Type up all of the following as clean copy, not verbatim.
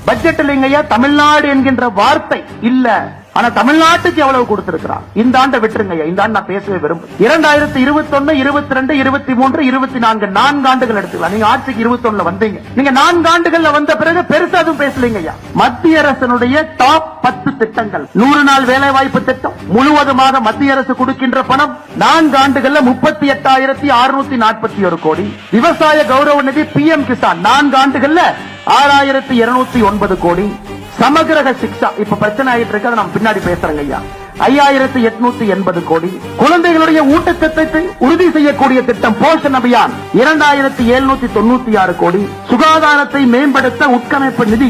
Budget இல்லைங்கய்யா, தமிழ்நாடு என்கின்ற வார்த்தை இல்ல. ஆனா தமிழ்நாட்டுக்கு எவ்வளவு கொடுத்திருக்கிறார்? இந்த ஆண்டை விட்டுருங்க, இந்த ஆண்டு நான் பேசவே விரும்புகிறேன். 2021, 22, 23, 24 4 ஆண்டுகள் எடுத்துக்கலாம். நீங்க ஆட்சிக்கு 21 வந்தீங்க. நீங்க 4 ஆண்டுகள்ல வந்த பிறகு பெருசா அதுவும் பேசலீங்க. மத்திய அரசனுடைய டாப் 10 திட்டங்கள், 100 நாள் வேலை வாய்ப்பு திட்டம் முழுவதுமாக மத்திய அரசு கொடுக்கின்ற பணம் 4 ஆண்டுகள்ல 38,641 கோடி. விவசாய கௌரவ நிதி PM கிசான் 4 ஆண்டுகள்ல 6,209 கோடி. சமகிரக சிக்ஷா இப்ப பிரச்சனை ஆயிட்டு இருக்கு, நம்ம பின்னாடி பேசுறேங்க ஐயா. 5,880 கோடி. குழந்தைகளுடைய ஊட்டச்சத்தை உறுதி செய்யக்கூடிய திட்டம் போஷன் அபியான் 2,796 கோடி. சுகாதாரத்தை மேம்படுத்த உட்கமைப்பு நிதி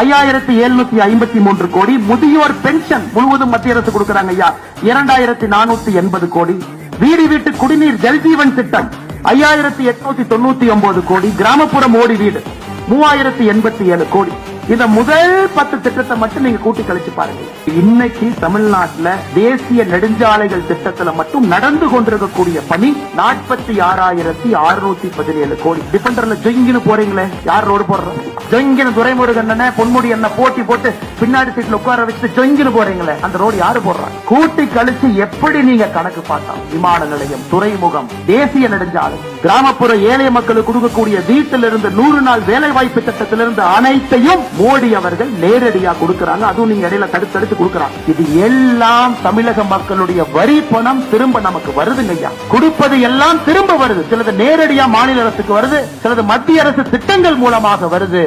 5,753 கோடி. முதியோர் பென்ஷன் முழுவதும் மத்திய அரசு கொடுக்கிறாங்க ஐயா, 2,480 கோடி. வீடு வீட்டு குடிநீர் ஜல்ஜீவன் திட்டம் 5,899 கோடி. கிராமப்புற மோடி வீடு 3,087 கோடி. இந்த முதல் 10 திட்டத்தை மட்டும் நீங்க கூட்டி கழிச்சு பாருங்க. இன்னைக்கு தமிழ்நாட்டில் தேசிய நெடுஞ்சாலைகள் திட்டத்தில் மட்டும் நடந்து கொண்டிருக்கக்கூடிய பணி 46,617 கோடி. டிஃபெண்டர்ல ஜொங்கின்னு போறீங்களே, யார் ரோடு போடுறோம்? ஜொங்கின்னு துரைமுருகன் பொன்முடி என்ன போட்டி போட்டு பின்னாடி சீட்ல உட்கார வச்சு ஜொங்கின்னு போறீங்களே, அந்த ரோடு யாரு போடுறாங்க? கூட்டி கழிச்சு எப்படி நீங்க கணக்கு பார்த்தா விமான நிலையம், துறைமுகம், தேசிய நெடுஞ்சாலை, கிராமப்புற ஏழை மக்களுக்கு கொடுக்கக்கூடிய வீட்டிலிருந்து 100 நாள் வேலை வாய்ப்பு திட்டத்திலிருந்து அனைத்தையும் மோடி அவர்கள் நேரடியா கொடுக்கிறாங்க. அதுவும் நீங்க இடையில தடுத்து கொடுக்கிறாங்க. இது எல்லாம் தமிழக மக்களுடைய வரி பணம் திரும்ப நமக்கு வருதுங்க ஐயா. கொடுப்பது எல்லாம் திரும்ப வருது. சிலது நேரடியா மாநில அரசுக்கு வருது, சிலது மத்திய அரசு திட்டங்கள் மூலமாக வருது.